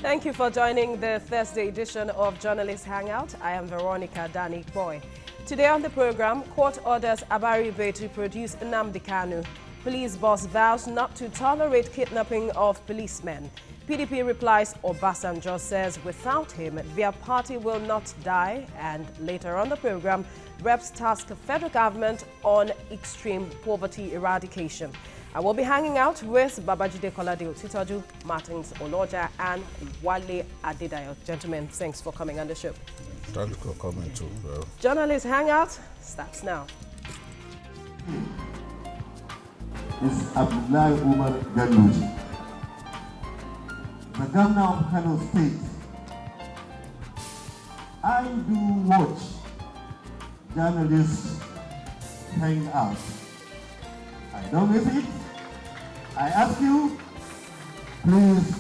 Thank you for joining the Thursday edition of Journalist Hangout. I am Veronica Danny Boy. Today on the program, court orders Abaribe to produce Nnamdi Kanu. Police boss vows not to tolerate kidnapping of policemen. PDP replies Obasanjo says without him, their party will not die. And later on the program, reps task federal government on extreme poverty eradication. I will be hanging out with Babajide Kolade Otitoju, Martins Oloja, and Wale Adedayo. Gentlemen, thanks for coming on the show. Thank you for coming too, bro. Journalist Hangout starts now. Is Abdullahi Umar Ganuji, the governor of Kano State. I do watch journalists hang out. I don't miss it. I ask you, please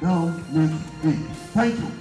don't miss it. Thank you.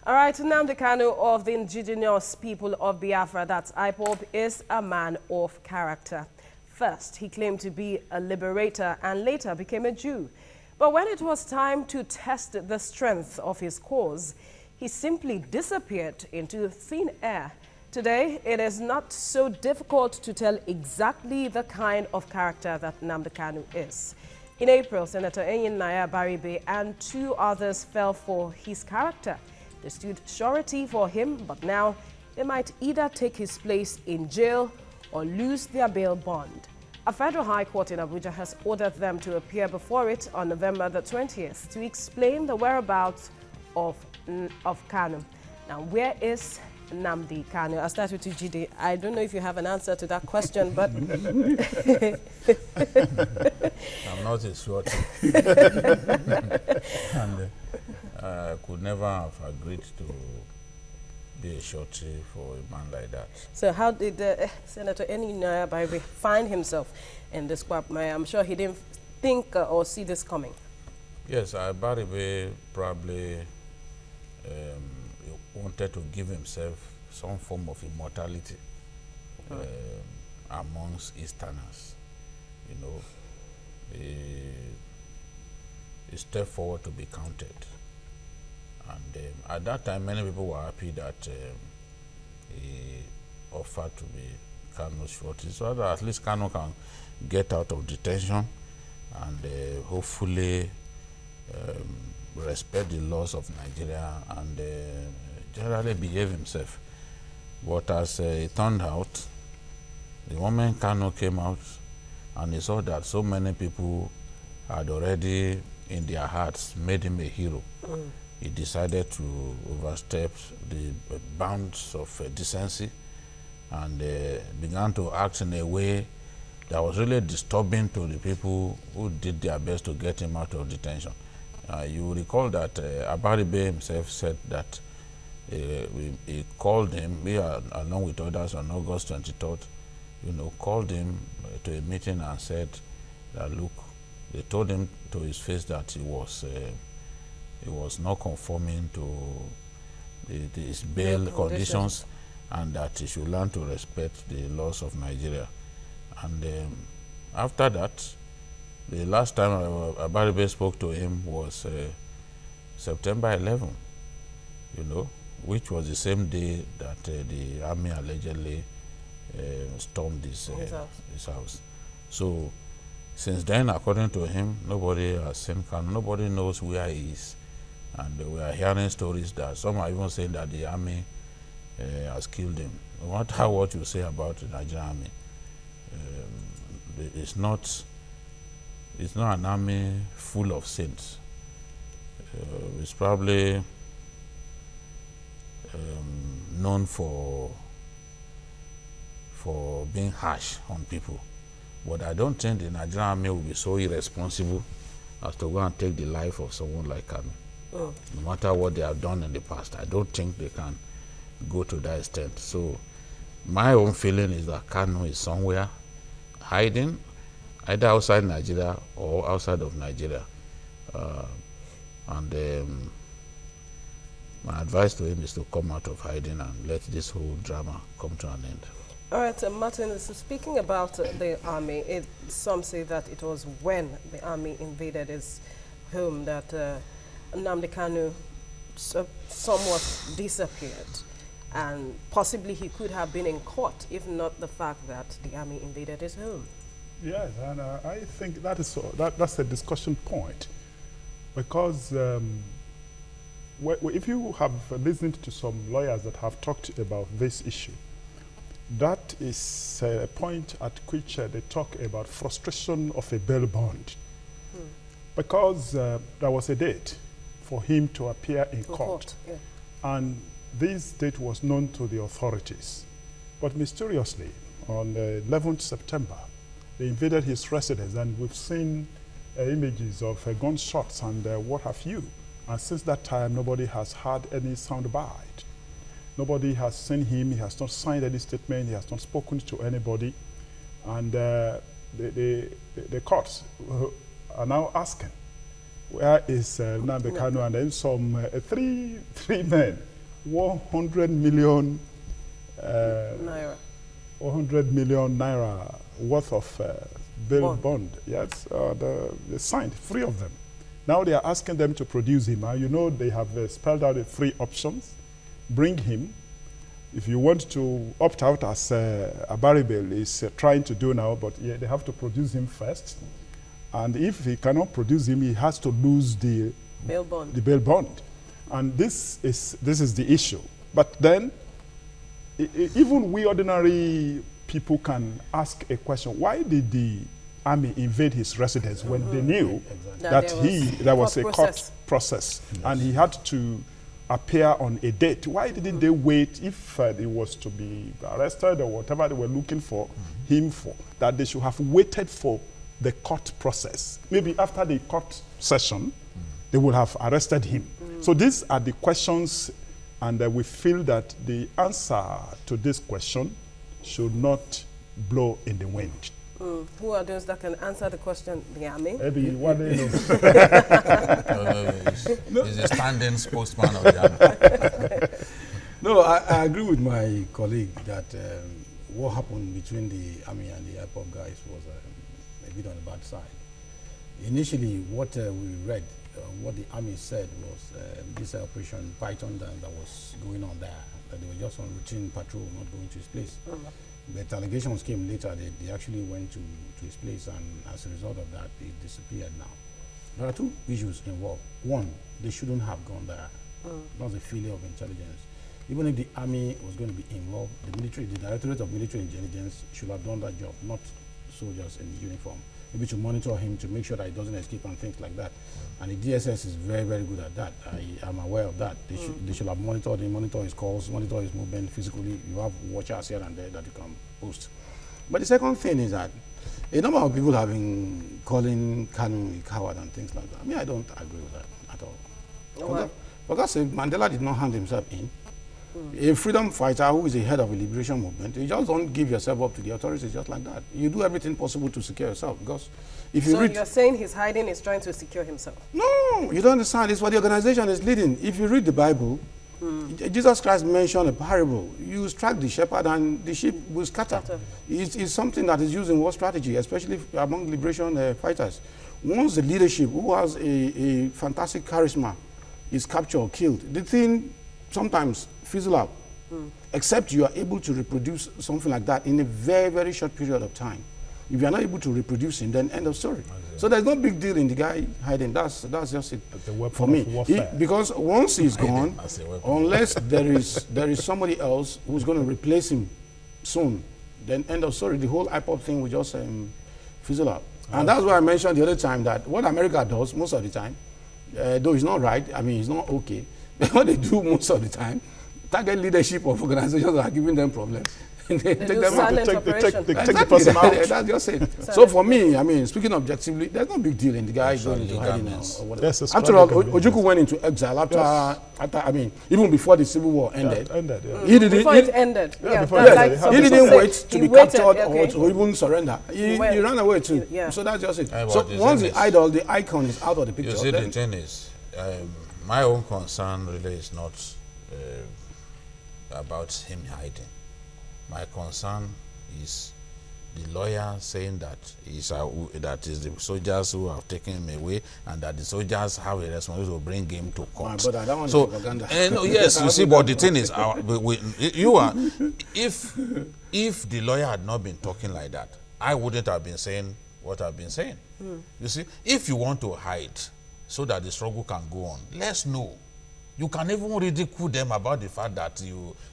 All right, Nnamdi Kanu of the indigenous people of Biafra, that's IPOB, is a man of character. First, he claimed to be a liberator and later became a Jew. But when it was time to test the strength of his cause, he simply disappeared into thin air. Today, it is not so difficult to tell exactly the kind of character that Nnamdi Kanu is. In April, Senator Abaribe and two others fell for his character. They stood surety for him, but now they might either take his place in jail or lose their bail bond. A federal high court in Abuja has ordered them to appear before it on November the 20th to explain the whereabouts of Kanu. Now, where is Nnamdi Kanu? I'll start with you, Jide. I don't know if you have an answer to that question, but... I'm not a shorty. And I could never have agreed to be a shorty for a man like that. So how did Senator Abaribe find himself in this quagmire? I'm sure he didn't think or see this coming. Yes, Abaribe probably wanted to give himself some form of immortality amongst Easterners. You know, he stepped forward to be counted. And at that time, many people were happy that he offered to be Kanu's shorty, so that at least Kanu can get out of detention and hopefully respect the laws of Nigeria and generally behave himself. But as it turned out, the moment Kanu came out and he saw that so many people had already in their hearts made him a hero, he decided to overstep the bounds of decency and began to act in a way that was really disturbing to the people who did their best to get him out of detention. You will recall that Abaribe himself said that he called him, along with others on August 23rd, called him to a meeting and said that, look, they told him to his face that he was not conforming to his bail conditions and that he should learn to respect the laws of Nigeria. And after that, the last time Abaribe spoke to him was September 11, which was the same day that the army allegedly stormed his house. So since then, according to him, nobody has seen Kanu, nobody knows where he is. And we are hearing stories that some are even saying that the army has killed him. No matter what you say about the Nigerian army, it's not an army full of saints. It's probably known for being harsh on people. But I don't think the Nigerian army will be so irresponsible as to go and take the life of someone like Kanu. No matter what they have done in the past, I don't think they can go to that extent. So my own feeling is that Kanu is somewhere hiding, either outside Nigeria or outside of Nigeria. And My advice to him is to come out of hiding and let this whole drama come to an end. All right, Martin, so speaking about the army, some say that it was when the army invaded his home that Nnamdi Kanu somewhat disappeared. And possibly he could have been in court if not the fact that the army invaded his home. Yes, and I think that's a discussion point. Because if you have listened to some lawyers that have talked about this issue, that is a point at which they talk about frustration of a bail bond. Because there was a date for him to appear in court. Yeah. And this date was known to the authorities. But mysteriously, on 11th September, they invaded his residence, and we've seen images of gunshots and what have you. And since that time, nobody has had any soundbite. Nobody has seen him. He has not signed any statement. He has not spoken to anybody. And the courts are now asking, where is Nnamdi Kanu? And then some three men, 100 million naira. 100 million naira worth of bail bond. Yes, they signed, 3 of them. Now they are asking them to produce him. You know, they have spelled out the 3 options. Bring him. If you want to opt out, as Abaribe is trying to do now, but yeah, they have to produce him first. And if he cannot produce him, he has to lose the bail bond. The bail bond. And this is the issue. But then, even we ordinary people can ask a question: why did the army invade his residence when they knew that there was a court process and he had to appear on a date? Why didn't they wait if he was to be arrested or whatever they were looking for him for? That they should have waited for the court process. Maybe after the court session, they would have arrested him. So these are the questions, and we feel that the answer to this question should not blow in the wind. Who are those that can answer the question? The army? Maybe one day. He's a standing spokesman of the army. No, I agree with my colleague that what happened between the army and the IPOB guys was a bit on the bad side. Initially, what we read, what the army said was this Operation Python that was going on there, that they were just on routine patrol, not going to his place. But allegations came later. They actually went to his place, and as a result of that, they disappeared now. There are 2 issues involved. One, they shouldn't have gone there. That's a failure of intelligence. Even if the army was going to be involved, the Directorate of Military Intelligence should have done that job, not soldiers in uniform. Maybe to monitor him, to make sure that he doesn't escape and things like that. And the DSS is very, very good at that. I am aware of that. They should have monitored him, monitor his calls, monitor his movement physically. You have watchers here and there that you can post. But the second thing is that a number of people have been calling Kanu a coward and things like that. I mean, I don't agree with that at all. Because Mandela did not hand himself in. A freedom fighter who is the head of a liberation movement, you just don't give yourself up to the authorities just like that. You do everything possible to secure yourself, because if you read... So you're saying he's hiding, he's trying to secure himself? No, you don't understand. It's what the organization is leading. If you read the Bible, Jesus Christ mentioned a parable. You strike the shepherd and the sheep will scatter. It's something that is used in war strategy, especially among liberation fighters. Once the leadership, who has a fantastic charisma, is captured or killed, the thing sometimes fizzle out, except you are able to reproduce something like that in a very, very short period of time. If you are not able to reproduce him, then end of story. So there's no big deal in the guy hiding. That's just it for me. Because once he's gone, unless there is somebody else who's going to replace him soon, then end of story. The whole IPOB thing will just fizzle out. And that's why I mentioned the other time that what America does most of the time, though it's not right, I mean, it's not okay, but what they do most of the time, target leadership of organizations that are giving them problems. They take them out. They take the person out. That's just it. So for me, I mean, speaking objectively, there's no big deal in the guy going into hiding or whatever. Yes, after all, Ojukwu went into exile after, I mean, even before the Civil War ended. He didn't, before it ended. He didn't wait to be captured or to even surrender. He ran away too. So that's just it. So once the idol, the icon is out of the picture. You see, the thing is, My own concern really is not about him hiding. My concern is the lawyer saying that that is the soldiers who have taken him away, and that the soldiers have a responsibility to bring him to court. But that one so, is propaganda. No, yes, you see, but the thing is, if the lawyer had not been talking like that, I wouldn't have been saying what I've been saying. You see, if you want to hide so that the struggle can go on, let's know. You can even ridicule them about the fact that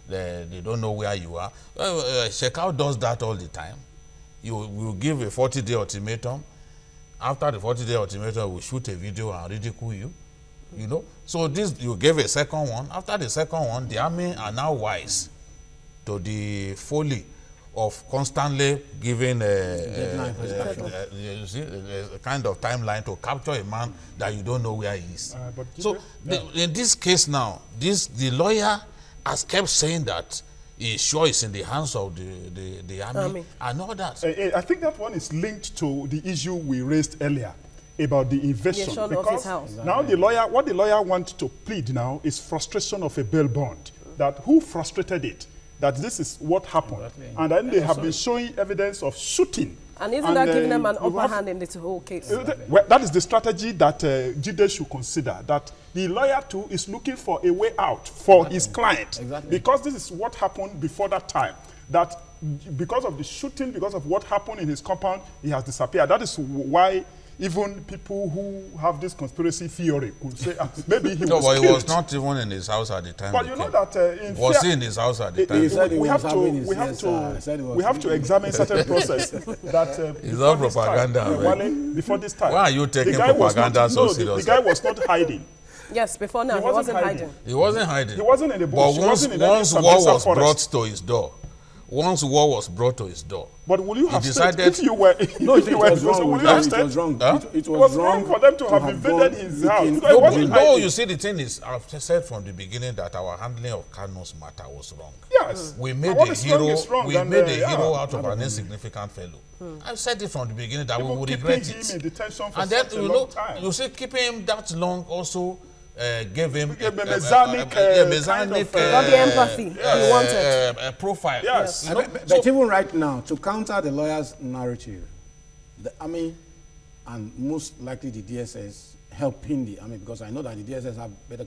they don't know where you are. Shekau does that all the time. You give a 40-day ultimatum. After the 40-day ultimatum, we shoot a video and ridicule you. You know. So this, you gave a second one. After the second one, the army are now wise to the folly of constantly giving a kind of timeline to capture a man that you don't know where he is. So in this case now, the lawyer has kept saying that he's sure it's in the hands of the army and all that. I think that one is linked to the issue we raised earlier about the invasion. Of his house. Now what the lawyer wants to plead now is frustration of a bail bond. That who frustrated it? That this is what happened. Exactly. And then they have been showing evidence of shooting. And isn't that giving them an upper hand in this whole case? Well, that is the strategy that Jide should consider, that the lawyer too is looking for a way out for his client. Because this is what happened before that time. That because of the shooting, because of what happened in his compound, he has disappeared. That is why even people who have this conspiracy theory could say maybe he was killed. But he was not even in his house at the time. But you know that was he in his house at the time? We have to examine certain process that it's all propaganda. Before this time, why are you taking propaganda so seriously? The guy was not hiding. Yes, before now, he wasn't hiding. He wasn't hiding. He wasn't in the bush. But once war was brought to his door, once war was brought to his door, but will you have decided if you were no, it was wrong. It was wrong for them to have invaded his house. No, you see, the thing is, I've said from the beginning that our handling of Kanu's matter was wrong. Yes, we made a hero. We made a hero out of an insignificant fellow. I've said it from the beginning that we would regret it. And then you see, keeping him that long also gave him got the empathy he wanted. A profile. Yes. But even right now, to counter the lawyer's narrative, the army and most likely the DSS helping the army, because I know that the DSS have better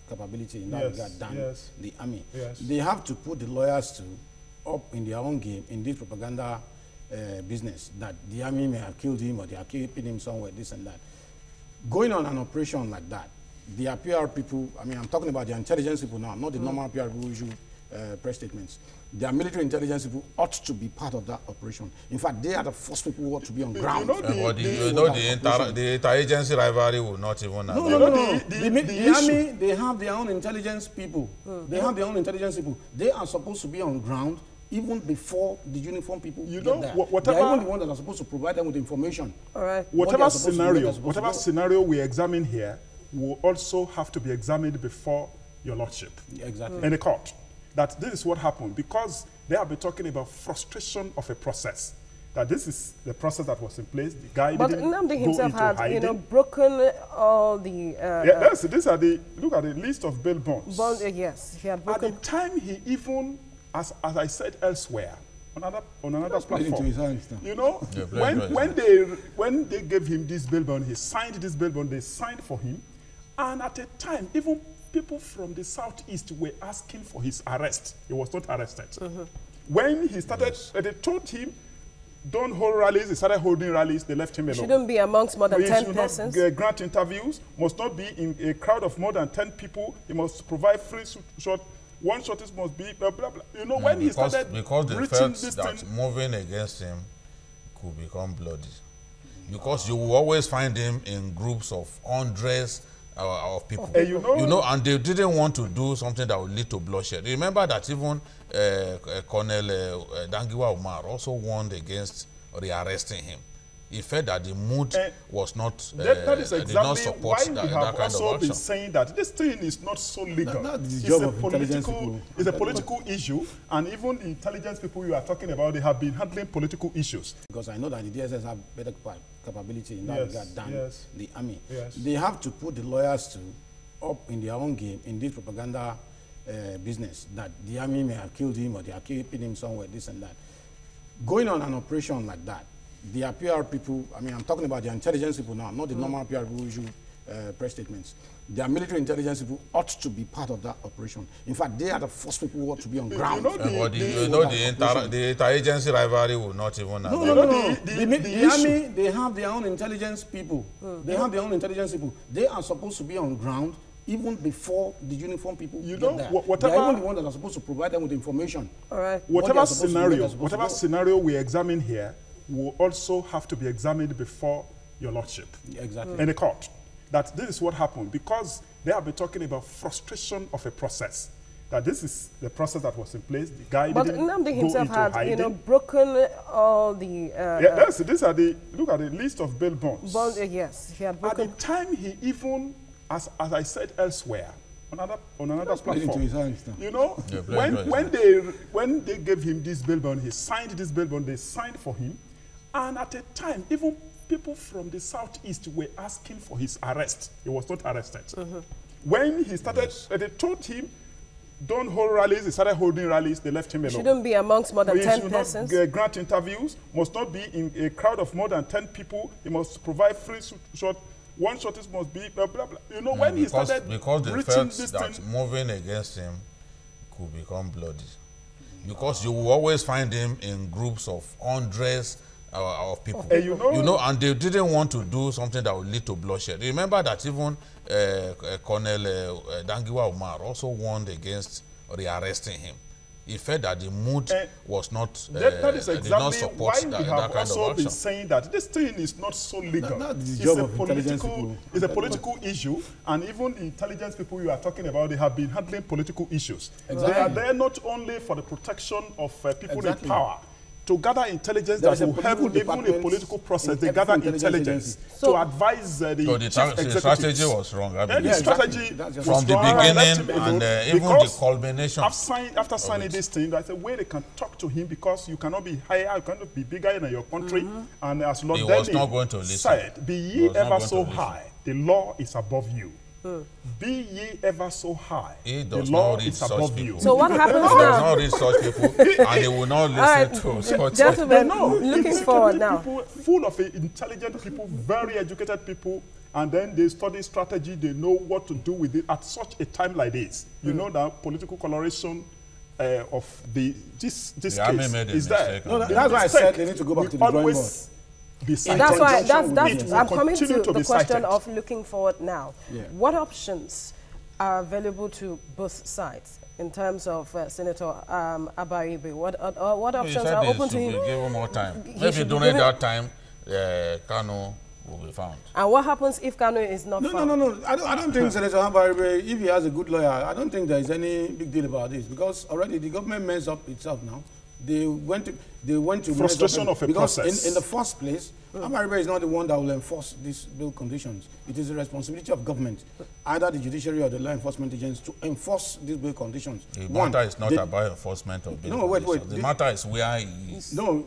capability in that regard than the army. They have to put the lawyers up in their own game in this propaganda business, that the army may have killed him or they are keeping him somewhere, this and that. Going on an operation like that, the PR people, I mean, I'm talking about the intelligence people now, not the normal PR people who issue press statements. Their military intelligence people ought to be part of that operation. In fact, they are the first people who ought to be on ground. The interagency rivalry will not even have. The army, they have their own intelligence people. They have their own intelligence people. They are supposed to be on ground even before the uniform people get there. They are even the ones that are supposed to provide them with information. All right. Whatever scenario we examine here will also have to be examined before your lordship. Exactly. In the court. That this is what happened, because they have been talking about frustration of a process. That this is the process that was in place. The guy but didn't Nnamdi go himself into had, hiding. broken all the. These are the look at the list of bail bonds. Yes, he had broken. At the time, he even, as I said elsewhere, on another platform. You know, when they gave him this bail bond, he signed this bail bond. They signed for him, and at a time, even people from the southeast were asking for his arrest. He was not arrested. When he started, they told him, don't hold rallies. He started holding rallies. They left him alone. Shouldn't be amongst more than 10 persons. Not grant interviews. Must not be in a crowd of more than 10 people. He must provide free shot. One shortage must be blah, blah, blah. You know, when he started because they reaching felt this that thing, moving against him could become bloody. Because you will always find him in groups of hundreds of people. And they didn't want to do something that would lead to bloodshed. Remember that even Colonel Dangiwa Umar also warned against rearresting him. He felt that the mood was not, that is exactly did not support why that we have kind also of action. been saying that this thing is not so legal. It's a political issue, and even the intelligence people you are talking about, they have been handling political issues. Because I know that the DSS have better capability in that regard than the army. Yes. They have to put the lawyers up in their own game in this propaganda business, that the army may have killed him or they are keeping him somewhere, this and that. Going on an operation like that, the PR people, I mean, I'm talking about the intelligence people now, not the normal PR people who issue press statements. Their military intelligence people ought to be part of that operation. In fact, they are the first people who ought to be on ground. The interagency rivalry will not even have. No. The army, they have their own intelligence people. They have their own intelligence people. They are supposed to be on ground even before the uniform people get there. They are even the ones that are supposed to provide them with information. All right. Whatever scenario we examine here will also have to be examined before your lordship. Exactly. In the court. That this is what happened, because they have been talking about frustration of a process. That this is the process that was in place. The guy but didn't Nnamdi go himself into had, hiding. broken all the... these are the, look at the list of bail bonds. Yes, he had broken... At the time, he even, as I said elsewhere, on another platform, you know, when they gave him this bail bond, he signed this bail bond, they signed for him, and at a time, even people from the southeast were asking for his arrest. He was not arrested. When he started, they told him, don't hold rallies. He started holding rallies. They left him alone. Shouldn't be amongst more than 10 persons. Not grant interviews. Must not be in a crowd of more than 10 people. He must provide free shot. One shortage must be blah, blah, blah. You know, when he started because they felt that moving against him could become bloody. Because you will always find him in groups of hundreds of people. And they didn't want to do something that would lead to bloodshed. Remember that even Colonel Dangiwa Umar also warned against rearresting him. He felt that the mood was not that is exactly did not support why that, we have that kind also of action. been saying that this thing is not so legal. It's a political issue, and even the intelligence people you are talking about, they have been handling political issues. Exactly. They are there not only for the protection of people in power, to gather intelligence that will help even the political process. They gather intelligence to advise the chief strategy was wrong. The strategy from the beginning and even the culmination. After signing this thing, that's a way they can talk to him, because you cannot be higher, you cannot be bigger in your country. And as Lord Denny said, be ye ever so high, the law is above you. Be ye ever so high, the law is above you. So what happens now? He does not read such people, and they will not listen to such gentlemen, looking forward now. People, full of intelligent people, very educated people, and then they study strategy, they know what to do with it at such a time like this. You know that political coloration of this case is there. No, that's why I said they need to go back to the drawing board. And that's why I'm coming to the question of looking forward now. What options are available to both sides in terms of Senator Abaribe? What options are open to him? Give him more time. Maybe during that time, Kanu will be found. And what happens if Kanu is not found? No. I don't think Senator Abaribe, if he has a good lawyer, I don't think there is any big deal about this, because already the government messed up itself now. They went to frustration of a process. Because in the first place, Abaribe is not the one that will enforce these bill conditions. It is the responsibility of government, either the judiciary or the law enforcement agents, to enforce these bill conditions. The matter is not about enforcement of bill conditions. The matter is where he is. No.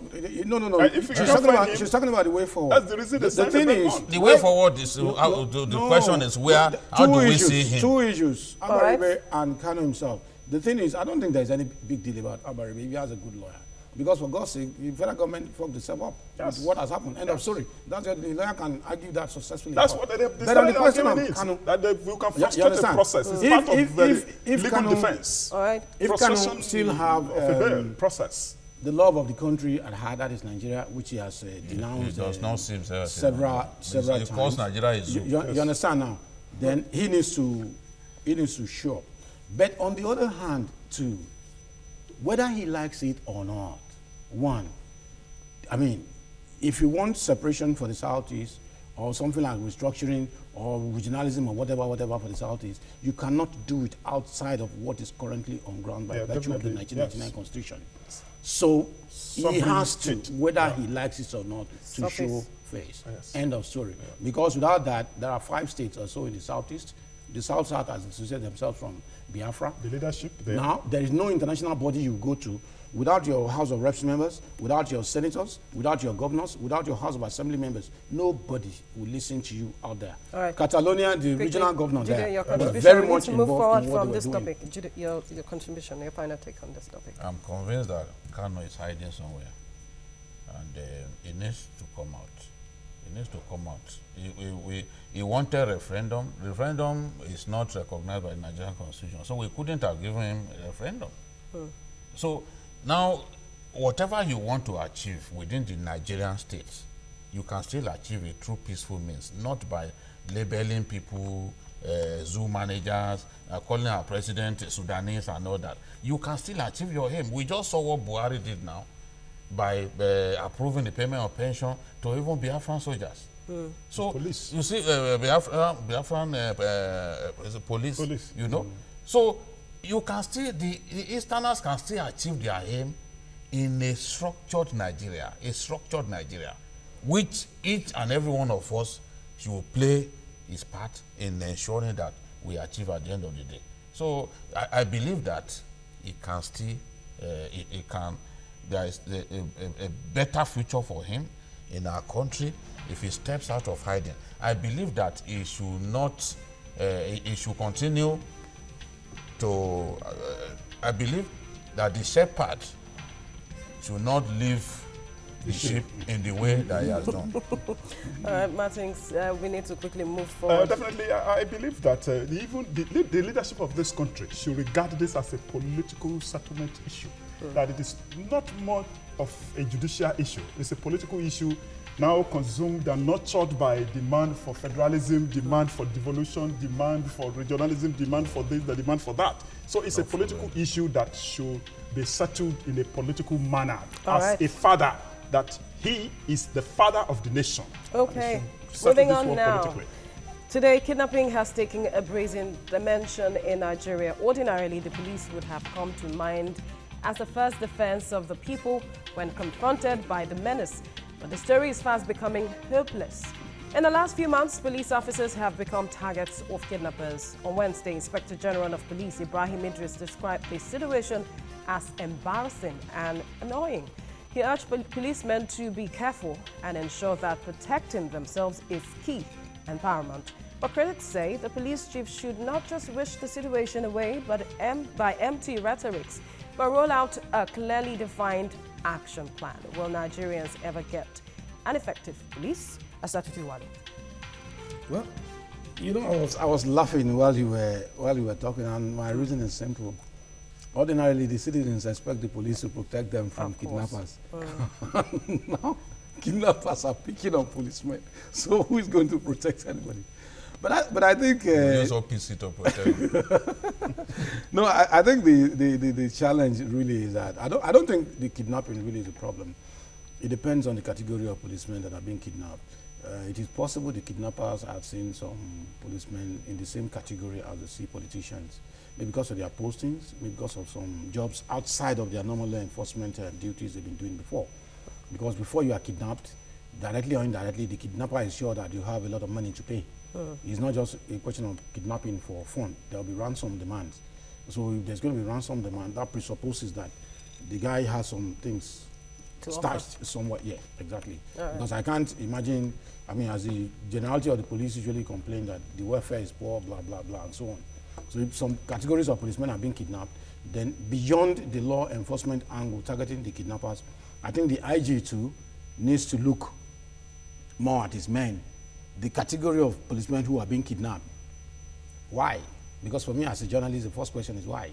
She's talking about the way forward. That's the reason the thing is, the way forward is the question is where. How do we see him? Two issues: Abaribe and Kanu himself. The thing is, I don't think there's any big deal about Abaribe if he has a good lawyer. Because for God's sake, the federal government fucked itself up. That's what has happened. End of story. That's what the lawyer can argue that successfully. That's what the question is. That you can frustrate the process. It's part of legal defense. All right. If Kanu still have process, the love of the country at heart, that is Nigeria, which he has denounced it does not seem several times. Of course, Nigeria is you understand now? Then he needs to show up. But on the other hand, too, whether he likes it or not, one, I mean, if you want separation for the Southeast or something like restructuring or regionalism or whatever for the Southeast, you cannot do it outside of what is currently on ground by virtue of the 1999 Constitution. So he has to, whether he likes it or not, to show face. End of story. Because without that, there are 5 states or so in the Southeast. The South has associated themselves from Biafra. The leadership there. Now, there is no international body you go to Without your House of Reps members, without your senators, without your governors, without your House of Assembly members, nobody will listen to you out there. All right. Catalonia, the Quickly, regional governor Jude, there, your was contribution. very We much need to move involved forward in what from they this were doing. topic. Jude, your contribution, your final take on this topic. I'm convinced that Kanu is hiding somewhere, and he needs to come out. He needs to come out. He wanted a referendum. Referendum is not recognized by the Nigerian Constitution, so we couldn't have given him a referendum. So now, whatever you want to achieve within the Nigerian state, you can still achieve it through peaceful means, not by labeling people zoo managers, calling our president Sudanese and all that. You can still achieve your aim. We just saw what Buhari did now by approving the payment of pension to even Biafran soldiers. So police. you see, Biafran police, you know. So you can still, the Easterners can still achieve their aim in a structured Nigeria, which each and every one of us should play his part in ensuring that we achieve at the end of the day. So I believe that it can still, there is a better future for him in our country if he steps out of hiding. I believe that he should not, he should continue to, I believe that the shepherd should not leave the sheep in the way that he has done. All right, Martins, we need to quickly move forward. Definitely, I believe that even the leadership of this country should regard this as a political settlement issue. That it is not more of a judicial issue. It's a political issue now consumed and nurtured by demand for federalism, demand for devolution, demand for regionalism, demand for this, the demand for that. So it's a political issue that should be settled in a political manner. A father, that he is the father of the nation. Okay, moving on now. Today, kidnapping has taken a brazen dimension in Nigeria. Ordinarily, the police would have come to mind as the first defense of the people when confronted by the menace. But the story is fast becoming hopeless. In the last few months, police officers have become targets of kidnappers. On Wednesday, Inspector General of Police Ibrahim Idris described the situation as embarrassing and annoying. He urged policemen to be careful and ensure that protecting themselves is key and paramount. But critics say the police chief should not just wish the situation away by empty rhetorics, but roll out a clearly defined action plan. Will Nigerians ever get an effective police? Asatutu Wali. Well, you know, I was laughing while you were talking, and my reason is simple. Ordinarily, the citizens expect the police to protect them from kidnappers. Now, kidnappers are picking on policemen. So who is going to protect anybody? But I think use OPC to protect. No, I think the challenge really is that I don't think the kidnapping really is a problem. It depends on the category of policemen that are being kidnapped. It is possible the kidnappers have seen some policemen in the same category as they see politicians. Maybe because of their postings, maybe because of some jobs outside of their normal law enforcement duties they've been doing before. Because before you are kidnapped, directly or indirectly, the kidnapper is sure that you have a lot of money to pay. It's not just a question of kidnapping for fun. There will be ransom demands. So if there's going to be ransom demand, that presupposes that the guy has some things stashed somewhere. Yeah, exactly. Because I can't imagine, I mean, as the generality of the police usually complain that the welfare is poor, blah, blah, blah, and so on. So if some categories of policemen are being kidnapped, then beyond the law enforcement angle targeting the kidnappers, I think the IG too needs to look more at his men. The category of policemen who are being kidnapped. Why? Because for me as a journalist, the first question is why?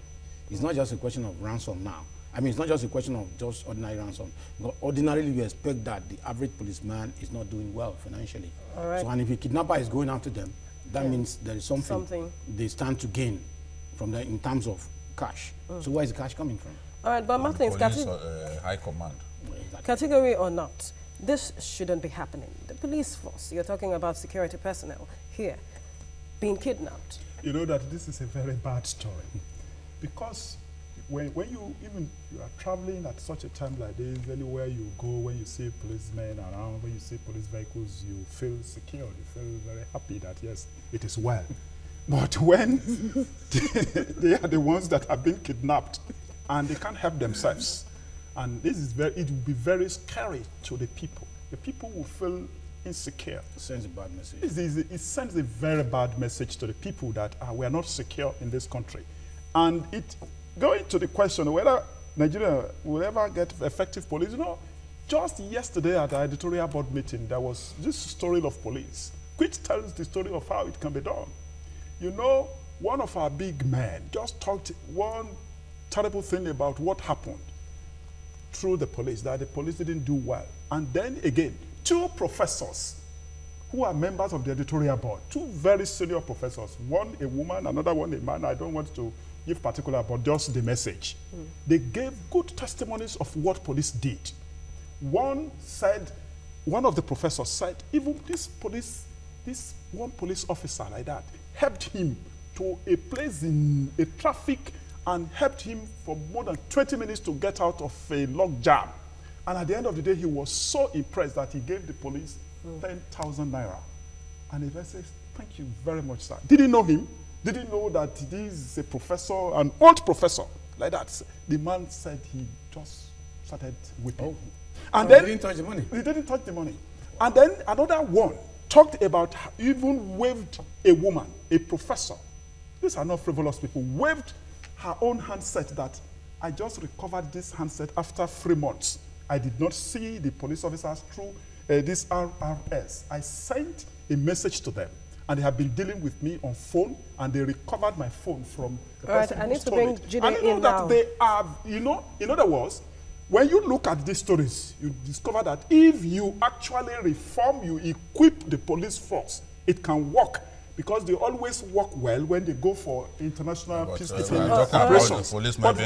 It's not just a question of ransom now. I mean, it's not just a question of just ordinary ransom. But ordinarily, we expect that the average policeman is not doing well financially. So, and if a kidnapper is going after them, that means there is something they stand to gain from that in terms of cash. So where is the cash coming from? All right, but Martins, high command. Category or not, this shouldn't be happening. The police force, you're talking about security personnel here, being kidnapped. You know that this is a very bad story. Because when you are traveling at such a time like this, anywhere you go, when you see policemen around, when you see police vehicles, you feel secure, you feel very happy that yes, it is well. But when they are the ones that have been kidnapped and they can't help themselves, And this is it will be very scary to the people. The people will feel insecure. It sends a bad message. It sends a very bad message to the people that we are not secure in this country. And going to the question whether Nigeria will ever get effective police, just yesterday at the editorial board meeting, there was this story of police, which tells the story of how it can be done. One of our big men just talked one terrible thing about what happened through the police, that the police didn't do well. And then again, 2 professors who are members of the editorial board, 2 very senior professors, one a woman, another one a man. I don't want to give particular, but just the message. They gave good testimonies of what police did. One of the professors said, even this one police officer like that helped him to a place in a traffic and helped him for more than 20 minutes to get out of a log jam. And at the end of the day, he was so impressed that he gave the police 10,000 naira. And the person says, thank you very much, sir. Didn't know him. Didn't know that this is a professor, an old professor. Like that. The man said he just started weeping. Oh. And then he didn't touch the money. He didn't touch the money. And then another one talked about even waved a woman, a professor. These are not frivolous people. Waved her own handset that I just recovered this handset after 3 months. I did not see the police officers through this RRS. I sent a message to them, and they have been dealing with me on phone, and they recovered my phone from the person who stole it. I need to bring Jide in now. That they are, in other words, when you look at these stories, you discover that if you actually reform, you equip the police force, it can work. Because they always work well when they go for international peacekeeping operations. But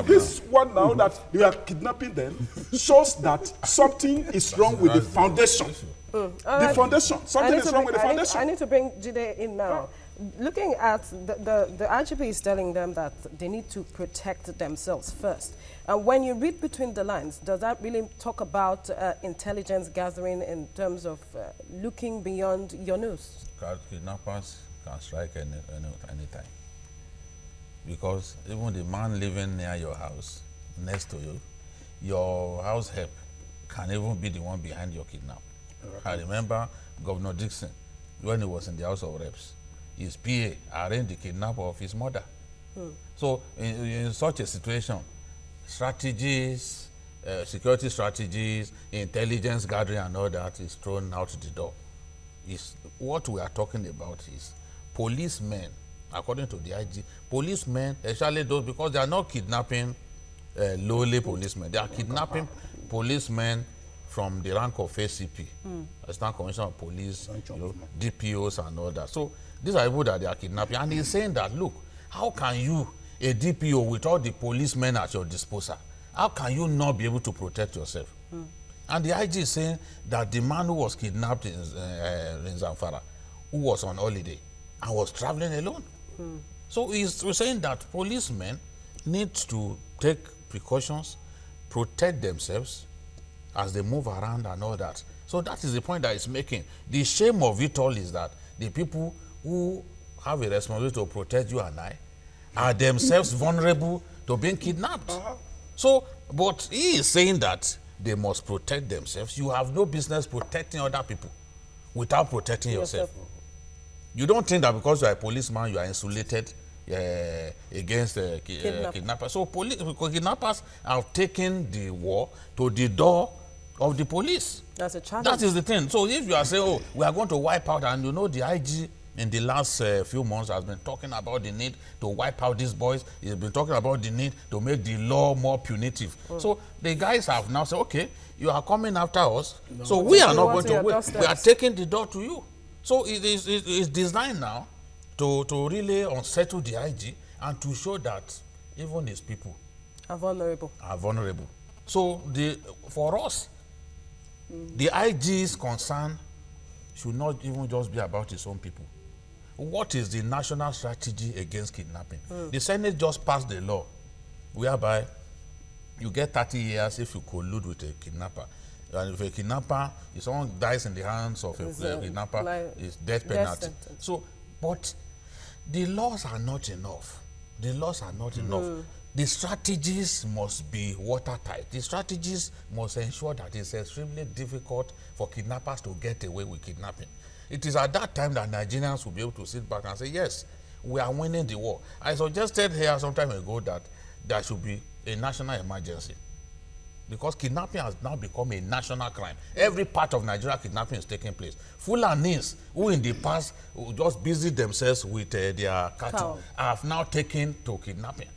this one now that you are kidnapping them shows that something is wrong with the foundation. The foundation. Something is wrong with the foundation. I need to bring Jide in now. Looking at the IGP is telling them that they need to protect themselves first. And when you read between the lines, does that really talk about intelligence gathering in terms of looking beyond your nose? Kidnappers can strike anytime. Because even the man living near your house, next to you, your house help can even be the one behind your kidnap. I remember Governor Dixon, when he was in the House of Reps, his PA arranged the kidnap of his mother. So in such a situation, strategies, security strategies, intelligence gathering and all that is thrown out the door. What we are talking about is policemen, according to the IG, policemen, especially those, because they are not kidnapping lowly policemen, they are kidnapping policemen from the rank of ACP, Assistant Commissioner of Police, DPOs and all that. So these are people that they are kidnapping. And he's saying that, look, how can you, a DPO with all the policemen at your disposal, how can you not be able to protect yourself? And the IG is saying that the man who was kidnapped in Zamfara, who was on holiday and was traveling alone. So he's saying that policemen need to take precautions, protect themselves as they move around and all that. So that is the point that he's making. The shame of it all is that the people who have a responsibility to protect you and I are themselves vulnerable to being kidnapped. So, but he is saying that they must protect themselves. You have no business protecting other people without protecting yourself. You don't think that because you are a policeman, you are insulated against kidnappers. So kidnappers have taken the war to the door of the police. That's a challenge. That is the thing. So if you are saying, oh, we are going to wipe out, and the IG in the last few months has been talking about the need to wipe out these boys. He's been talking about the need to make the law more punitive. So the guys have now said, okay, you are coming after us, so we are not going to wait. We are taking the door to you. So it is designed now to really unsettle the IG and to show that even these people are vulnerable. So for us, the IG's concern should not even just be about his own people. What is the national strategy against kidnapping? The Senate just passed the law whereby you get 30 years if you collude with a kidnapper. And if a kidnapper, if someone dies in the hands of a kidnapper, it's death penalty. So, but the laws are not enough. The laws are not enough the strategies must be watertight. The strategies must ensure that it's extremely difficult for kidnappers to get away with kidnapping. It is at that time that Nigerians will be able to sit back and say, yes, we are winning the war. I suggested here some time ago that there should be a national emergency because kidnapping has now become a national crime. Every part of Nigeria, kidnapping is taking place. Fulanis, who in the past just busied themselves with their cattle, have now taken to kidnapping.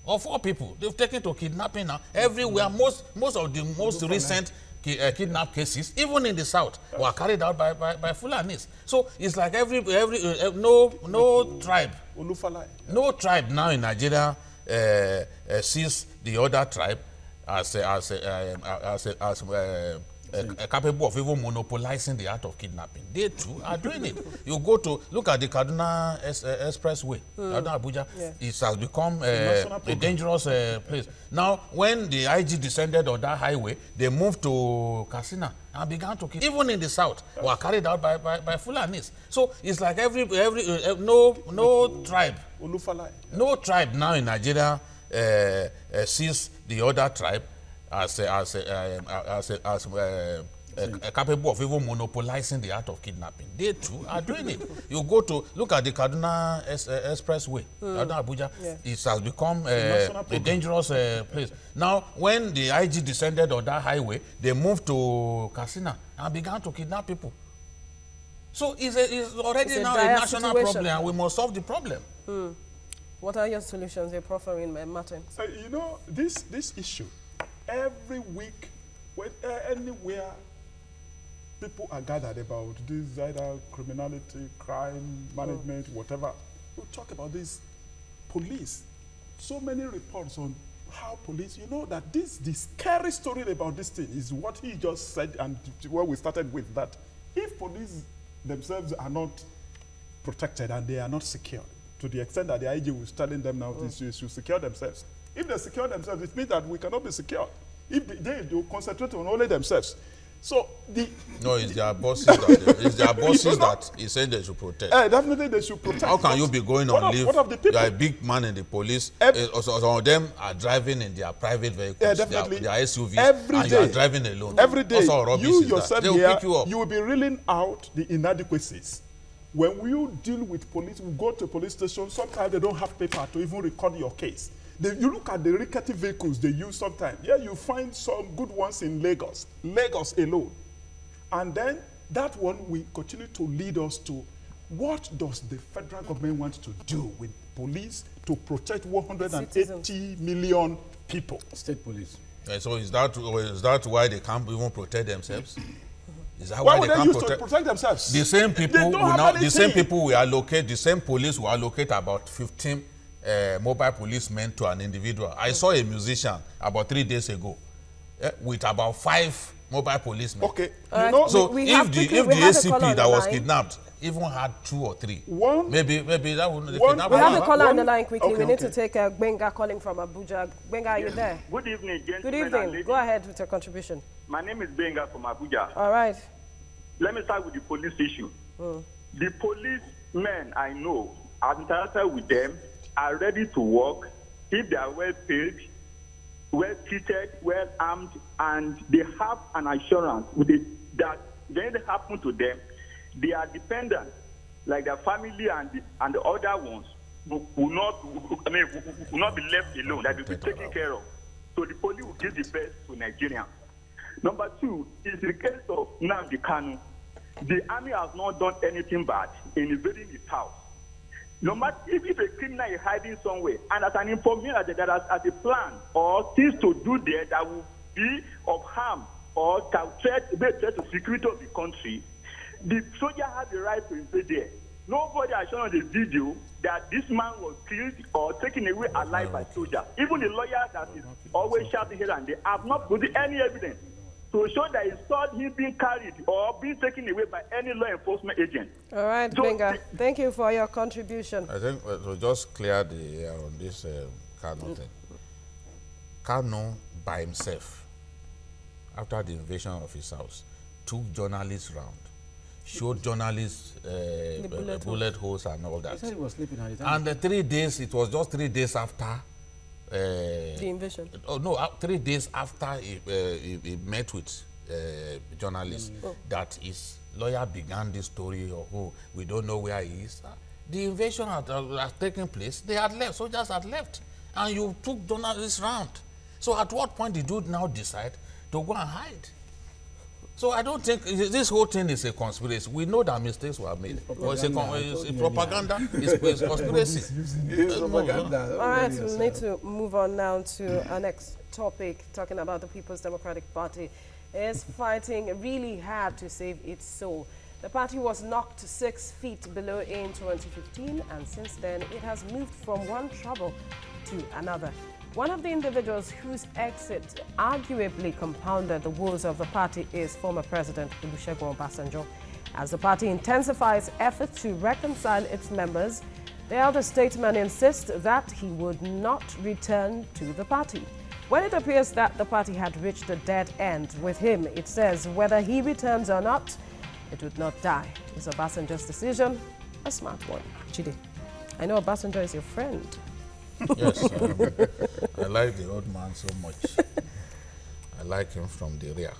Or 4 people, they've taken to kidnapping now. Everywhere, most of the most recent kidnap cases, even in the south, were carried out by Fulanis. So it's like no tribe now in Nigeria sees the other tribe as capable of even monopolizing the art of kidnapping. They too are doing it. You go to look at the Kaduna Expressway, Kaduna Abuja. Yeah. It has become a dangerous place. Now, when the IG descended on that highway, they moved to Katsina and began to kill. Even in the south, were carried out by Fulanis. So it's like no tribe now in Nigeria sees the other tribe as capable of even monopolizing the art of kidnapping. They too are doing it. You go to look at the Kaduna Expressway, Kaduna Abuja. Yeah. It has become a dangerous place. Now, when the IG descended on that highway, they moved to Katsina and began to kidnap people. So it's already now a national problem, and we must solve the problem. What are your solutions you're proffering, Martin? You know, this issue, every week, anywhere people are gathered about this, either criminality, crime, management, whatever, we talk about this police. So many reports on how police, you know, that the scary story about this thing is what he just said and what we started with, that if police themselves are not protected and they are not secure, to the extent that the IG was telling them now they should secure themselves. If they secure themselves, it means that we cannot be secure. If they concentrate on only themselves. So it's their bosses that he said they should protect. Definitely they should protect. How can you be going on leave? You are a big man in the police. Some of them are driving in their private vehicles, their SUVs, and you are driving alone. Every day, you yourself here, you will be reeling out the inadequacies. When we deal with police, we go to a police station, sometimes they don't have paper to even record your case. You look at the rickety vehicles they use sometimes. Yeah, you find some good ones in Lagos alone. And then that one will continue to lead us to what does the federal government want to do with police to protect 180 million people? State police. So is that why they can't even protect themselves? Is that why they can't protect themselves? The same people we allocate, the same police will allocate about 15 mobile policemen to an individual. I saw a musician about 3 days ago with about 5 mobile policemen. Okay. So if the ACP that was kidnapped even had 2 or 3, maybe that wouldn't. We have a caller on the line quickly. We need to take Benga calling from Abuja. Benga, are you there? Good evening, gentlemen. Good evening. Go ahead with your contribution. My name is Benga from Abuja. All right. Let me start with the police issue. The policemen I know, I've interacted with them, are ready to work if they are well paid, well treated, well armed, and they have an assurance that when anything happens to them, they are dependent, like their family and the other ones will not be left alone, that they will be taken care of. So the police will give the best to Nigerians. Number 2 is the case of Nnamdi Kanu. The army has not done anything bad in invading his house. No matter if a criminal is hiding somewhere, and as an information that has a plan or things to do there that will be of harm or threat to security of the country, the soldier has the right to invade there. Nobody has shown on the video that this man was killed or taken away alive by soldiers. Even the lawyer that is always shouting here and there have not put any evidence to show that he saw him being carried or being taken away by any law enforcement agent. All right, so, Benga, thank you for your contribution. I think to just clear the air on this Kanu thing. Kanu, by himself, after the invasion of his house, took journalists round, showed journalists bullet holes and all that. He said he was sleeping at the time. And the 3 days, it was just 3 days after The invasion. Oh no! 3 days after he met with journalists, that his lawyer began this story of, oh, we don't know where he is. The invasion had taken place. They had left. Soldiers had left, and you took journalists round. So at what point did you now decide to go and hide? So I don't think this whole thing is a conspiracy. We know that mistakes were made. Or it's a propaganda, it's conspiracy. All right, we need to move on now to our next topic, talking about the People's Democratic Party is fighting really hard to save its soul. The party was knocked 6 feet below in 2015, and since then it has moved from one trouble to another. One of the individuals whose exit arguably compounded the woes of the party is former President Olusegun Obasanjo. As the party intensifies efforts to reconcile its members, the elder statesman insists that he would not return to the party. When it appears that the party had reached a dead end with him, it says whether he returns or not, it would not die. Is Obasanjo's decision a smart one? Chidi, I know Obasanjo is your friend. Yes, I like the old man so much. I like him from the rear.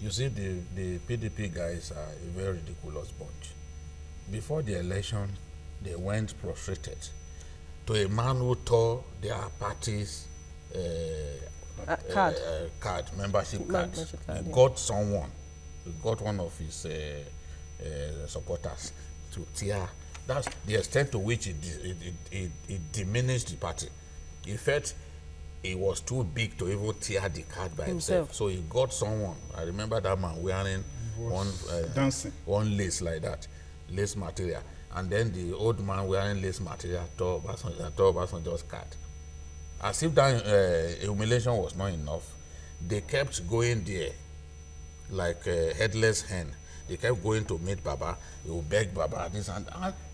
You see, the PDP guys are a very ridiculous bunch. Before the election, they went prostrated to a man who tore their party's membership card. He got someone, he got one of his supporters to tear. That's the extent to which it diminished the party. In fact, it was too big to even tear the card by himself. So he got someone. I remember that man wearing one lace like that, lace material. And then the old man wearing lace material tore Obasanjo's card. As if that humiliation was not enough, they kept going there like a headless hen. They kept going to meet Baba. He would beg Baba this and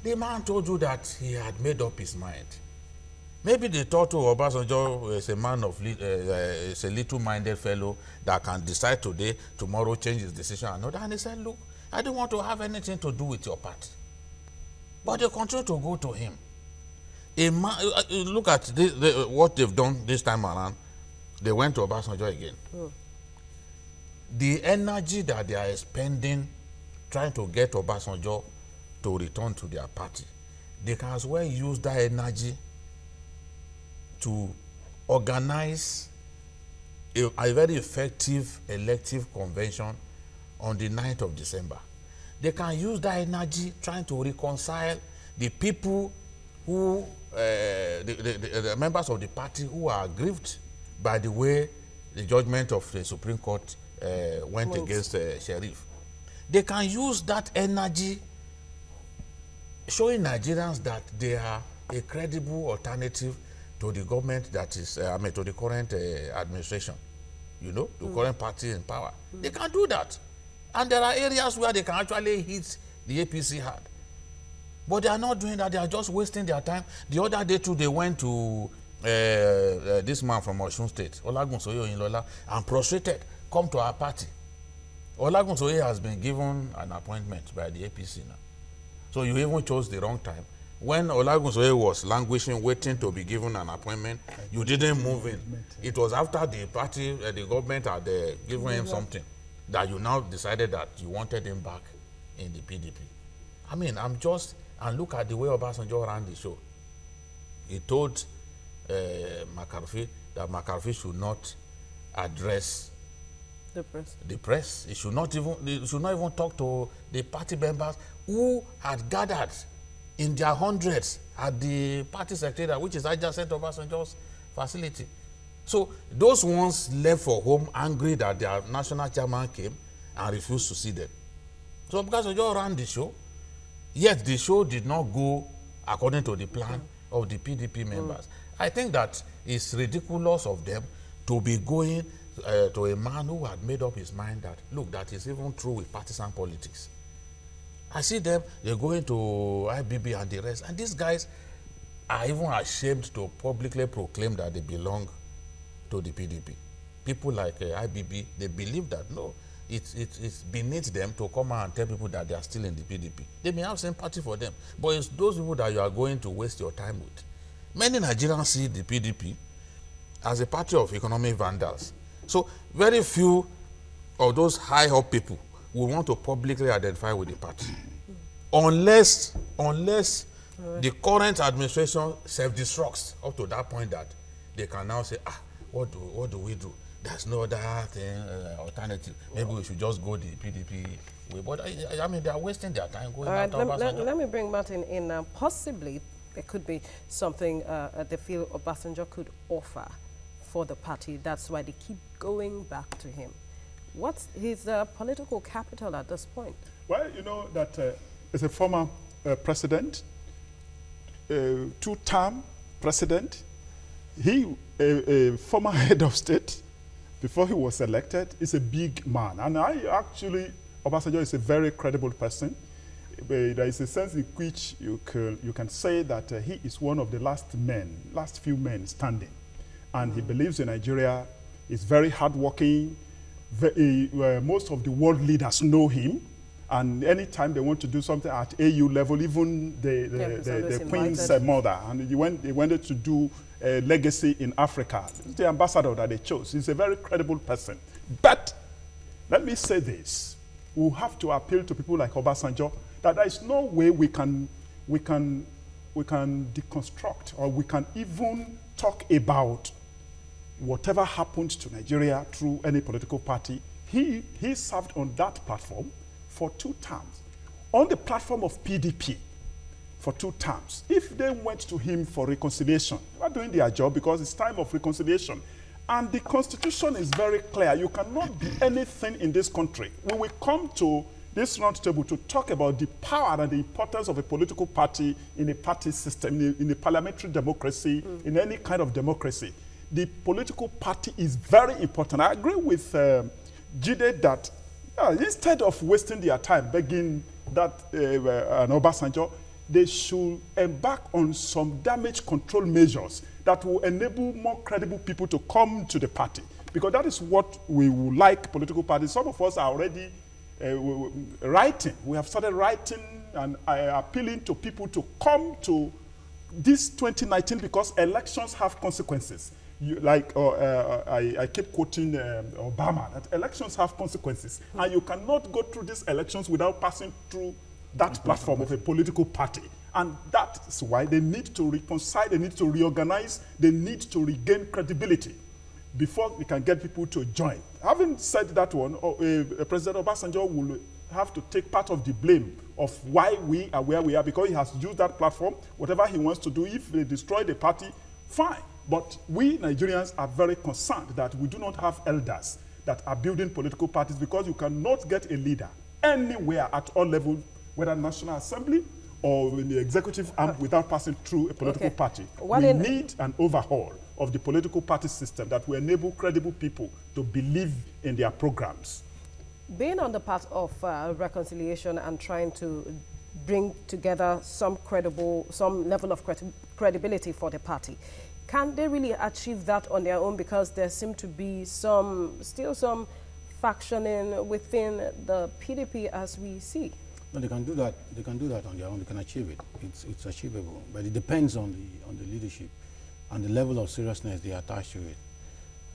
the man told you that he had made up his mind. Maybe they thought Obasanjo is a man of is a little-minded fellow that can decide today, tomorrow change his decision. And he said, look, I don't want to have anything to do with your party. But they continue to go to him. A man, look at what they've done this time around. They went to Obasanjo again. The energy that they are spending trying to get Obasanjo to return to their party, they can as well use that energy to organize a very effective elective convention on the 9th of December. They can use that energy trying to reconcile the people who, the members of the party who are aggrieved by the way the judgment of the Supreme Court went against Sheriff. They can use that energy showing Nigerians that they are a credible alternative to the government that is, to the current administration, you know, the current party in power. They can do that. And there are areas where they can actually hit the APC hard. But they are not doing that. They are just wasting their time. The other day too, they went to this man from Osun State, Olagunsoye Oyinlola, and prostrated, come to our party. Olagunsoye has been given an appointment by the APC now. So you even chose the wrong time. When Olagunsoye was languishing, waiting to be given an appointment, you didn't move in. It was after the party, the government had given him something, that you now decided that you wanted him back in the PDP. I mean, and look at the way Obasanjo ran the show. He told McCarthy that McCarthy should not address the press. He should not even talk to the party members who had gathered in their hundreds at the party secretariat, which is adjacent to Obasanjo's facility. So those ones left for home angry that their national chairman came and refused to see them. So Obasanjo ran the show, yet the show did not go according to the plan of the PDP members. I think that it's ridiculous of them to be going to a man who had made up his mind that, look, that is even true with partisan politics. I see them, they're going to IBB and the rest, and these guys are even ashamed to publicly proclaim that they belong to the PDP. People like IBB, they believe that, no, it's beneath them to come out and tell people that they are still in the PDP. They may have sympathy for them, but it's those people that you are going to waste your time with. Many Nigerians see the PDP as a party of economic vandals. So very few of those high-up people will want to publicly identify with the party. Unless the current administration self-destructs up to that point that they can now say, what do we do? There's no other thing, alternative. Maybe we should just go the PDP way. But I mean, they are wasting their time going after Obasanjo. Let me bring Martin in. Possibly, there could be something they feel Obasanjo could offer for the party. That's why they keep going back to him. What's his political capital at this point? Well, you know that as a former president, two-term president, he, a former head of state, before he was elected, is a big man. And Obasanjo is a very credible person. There is a sense in which you can say that he is one of the last few men standing. And he believes in Nigeria, is very hardworking. Most of the world leaders know him. And anytime they want to do something at AU level, even the Queen's mother, and they wanted to do a legacy in Africa, the ambassador that they chose. He's a very credible person. But let me say this. We'll have to appeal to people like Obasanjo that there is no way we can deconstruct or we can even talk about whatever happened to Nigeria through any political party. He served on that platform for 2 terms. On the platform of PDP for 2 terms. If they went to him for reconciliation, they are doing their job because it's time of reconciliation. And the Constitution is very clear. You cannot be anything in this country. We will come to this round table to talk about the power and the importance of a political party in a party system, in a parliamentary democracy, in any kind of democracy. The political party is very important. I agree with Jide that instead of wasting their time begging that an Obasanjo, they should embark on some damage control measures that will enable more credible people to come to the party. Because that is what we would like political parties. Some of us are already writing. We have started writing and appealing to people to come to this 2019 because elections have consequences. I keep quoting Obama, that elections have consequences. And you cannot go through these elections without passing through that platform of a political party. And that's why they need to reconcile, they need to reorganize, they need to regain credibility before we can get people to join. Having said that one, President Obasanjo will have to take part of the blame of why we are where we are, because he has used that platform. Whatever he wants to do, if they destroy the party, fine. But we Nigerians are very concerned that we do not have elders that are building political parties, because you cannot get a leader anywhere at all levels, whether National Assembly or in the executive arm, without passing through a political party. We need an overhaul of the political party system that will enable credible people to believe in their programs. Being on the path of reconciliation and trying to bring together some level of credibility for the party, can they really achieve that on their own? Because there seem to be still some factioning within the PDP as we see. No, they can do that. They can do that on their own. They can achieve it. It's achievable, but it depends on the leadership and the level of seriousness they attach to it.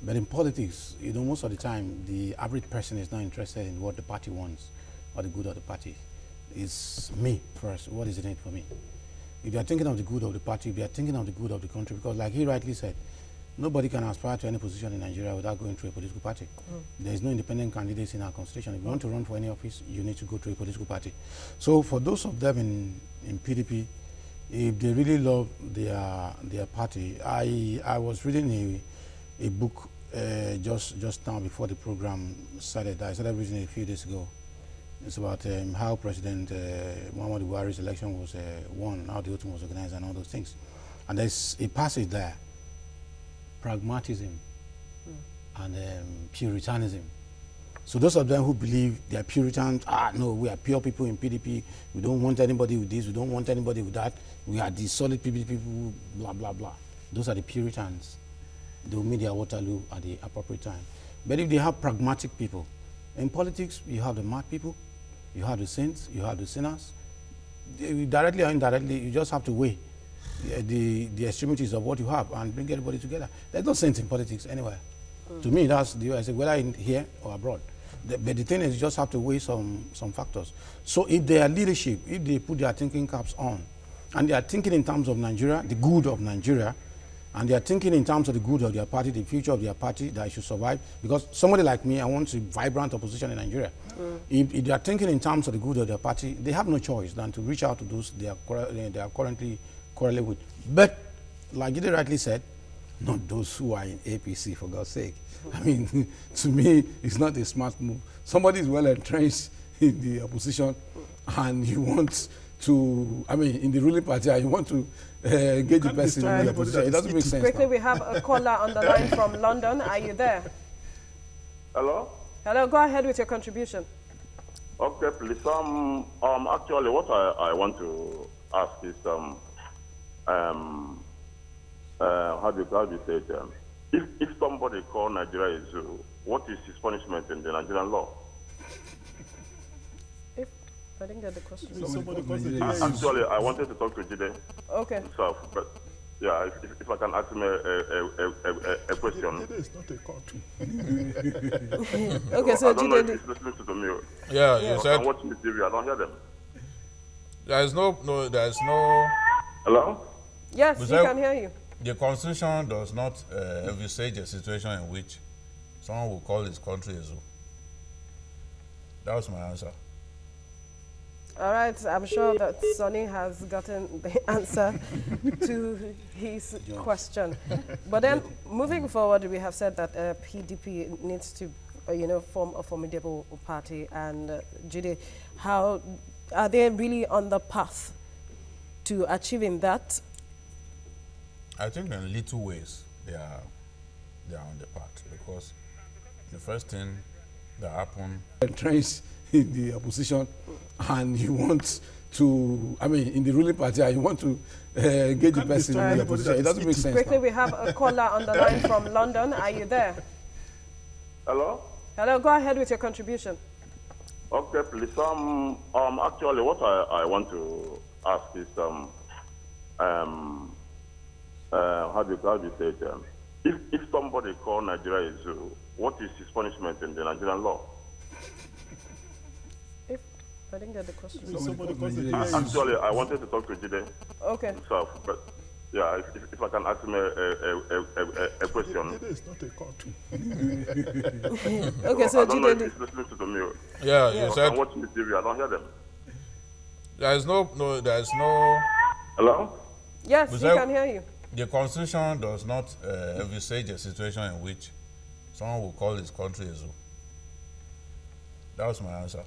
But in politics, you know, most of the time, the average person is not interested in what the party wants or the good of the party. It's me first. What is in it for me? If you are thinking of the good of the party, if you are thinking of the good of the country, because like he rightly said, nobody can aspire to any position in Nigeria without going through a political party. There is no independent candidates in our constitution. If you want to run for any office, you need to go through a political party. So for those of them in PDP, if they really love their party, I was reading a book just now before the program started. I started reading it a few days ago. It's about how President Muhammadu Buhari's election was won, how the voting was organized, and all those things. And there's a passage there: pragmatism and Puritanism. So those of them who believe they are Puritans, no, we are pure people in PDP. We don't want anybody with this. We don't want anybody with that. We are the solid PDP people. Blah blah blah. Those are the Puritans. They will meet their Waterloo at the appropriate time. But if they have pragmatic people, in politics, you have the mad people, you have the saints, you have the sinners. Directly or indirectly, you just have to weigh the extremities of what you have and bring everybody together. There's no sense in politics anywhere. To me, that's the way I say, whether in here or abroad. But the thing is, you just have to weigh some factors. So if their leadership, if they put their thinking caps on, and they are thinking in terms of Nigeria, the good of Nigeria, and they are thinking in terms of the good of their party, the future of their party, that it should survive. Because somebody like me, I want a vibrant opposition in Nigeria. If they are thinking in terms of the good of their party, they have no choice than to reach out to those they are currently correlated with. But, like Jide rightly said, not those who are in APC, for God's sake. I mean, to me, it's not a smart move. Somebody is well entrenched in the opposition, and you want to, I mean, in the ruling party, and you want to engage the person in the opposition. It doesn't make sense. Quickly, we have a caller on the line from London. Are you there? Hello? Hello, go ahead with your contribution. Okay, please. Actually, what I want to ask is, how do you say it? If somebody called Nigeria a zoo, what is his punishment in the Nigerian law? I didn't get the question. Actually, I wanted to talk to Jide. Okay. Himself, but yeah, if I can ask him a question. Jide is not a court. Okay, so I don't know if Jide, he's listening to me. Yeah, you said I'm watching the TV. I don't hear them. there's no. Hello? yes, We we said- can hear you. The constitution does not envisage a situation in which someone will call his country a zoo. That was my answer. All right, I'm sure that Sonny has gotten the answer to his question. But then, moving forward, we have said that PDP needs to, form a formidable party. And Jide, how are they really on the path to achieving that? I think in little ways they are on the path, because the first thing that happened, Entrenched in the opposition, and you want to, I mean, in the ruling party, and you want to engage the person in the opposition. It doesn't make sense. Quickly, we have a caller on the line from London. Are you there? Hello? Hello, go ahead with your contribution. Okay, please. Actually, what I want to ask is, how do you say it? If somebody called Nigeria a zoo, what is his punishment in the Nigerian law? I didn't get the question. Actually, I wanted to talk to Jide Okay. himself, but yeah, if I can ask him a question. Jide is not a court. Okay, so I don't know if Jide, he's listening to me. yeah, you I'm said watching the TV. I don't hear them. there's no. Hello? yes, We we said- can hear you. The constitution does not envisage a situation in which someone will call his country a zoo. That was my answer.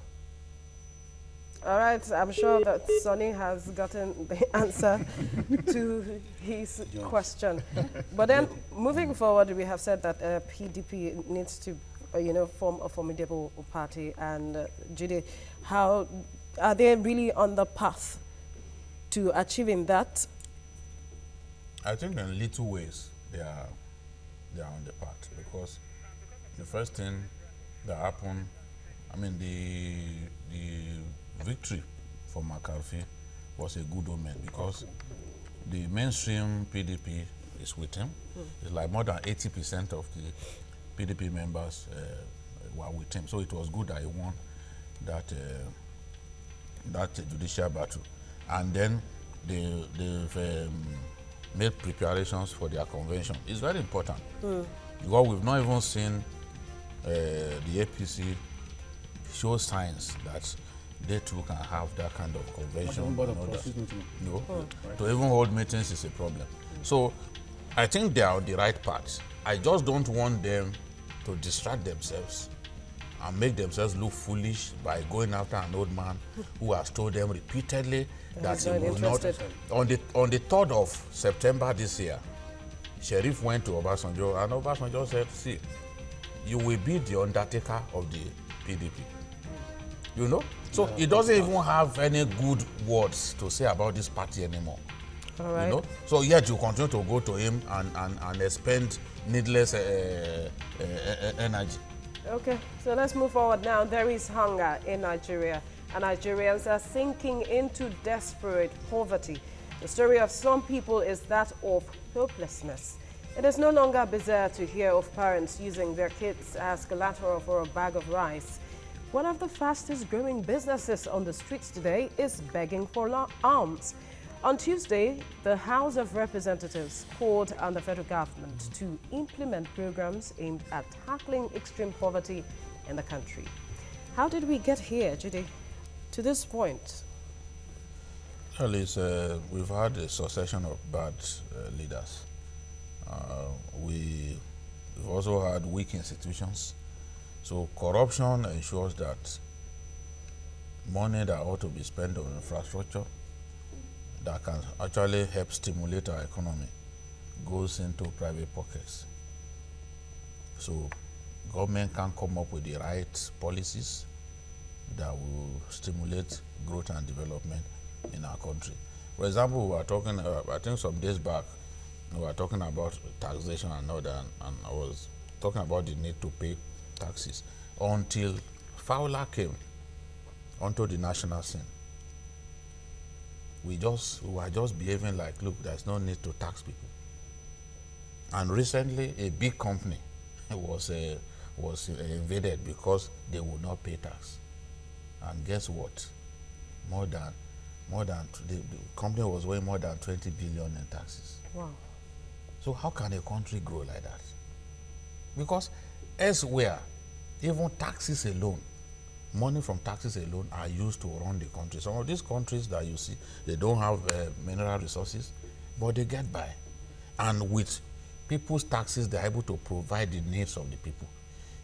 All right, I'm sure that Sonny has gotten the answer to his question. But then, moving forward, we have said that PDP needs to, form a formidable party. And Jide, how are they really on the path to achieving that? I think in little ways they are on the path, because the first thing that happened, I mean, the victory for McCarthy was a good omen, because the mainstream PDP is with him. It's like more than 80% of the PDP members were with him. So it was good that he won that judicial battle. And then they've made preparations for their convention. It's very important, because we've not even seen the APC show signs that they too can have that kind of convention. No, to even hold meetings is a problem. So I think they are on the right path. I just don't want them to distract themselves and make themselves look foolish by going after an old man who has told them repeatedly that he will not. On the 3rd of September this year, Sheriff went to Obasanjo, and Obasanjo said, see, you will be the undertaker of the PDP. So he doesn't even have any good words to say about this party anymore. All right. So yet you continue to go to him and expend needless energy. Okay, so let's move forward now. There is hunger in Nigeria, and Nigerians are sinking into desperate poverty. The story of some people is that of hopelessness. It is no longer bizarre to hear of parents using their kids as collateral for a bag of rice. One of the fastest growing businesses on the streets today is begging for alms. On Tuesday, the House of Representatives called on the federal government to implement programs aimed at tackling extreme poverty in the country. How did we get here, Judy, to this point? Well, we've had a succession of bad leaders. We've also had weak institutions. So corruption ensures that money that ought to be spent on infrastructure that can actually help stimulate our economy goes into private pockets. So government can come up with the right policies that will stimulate growth and development in our country. For example, we were talking, I think some days back, we were talking about taxation and all that, and I was talking about the need to pay taxes until Fowler came onto the national scene. We were just behaving like, look, there's no need to tax people. And recently, a big company was invaded because they would not pay tax. And guess what? The company was weighing more than 20 billion in taxes. Wow. So how can a country grow like that? Because elsewhere, even taxes alone, money from taxes alone are used to run the country. Some of these countries that you see, they don't have mineral resources, but they get by. And with people's taxes, they're able to provide the needs of the people.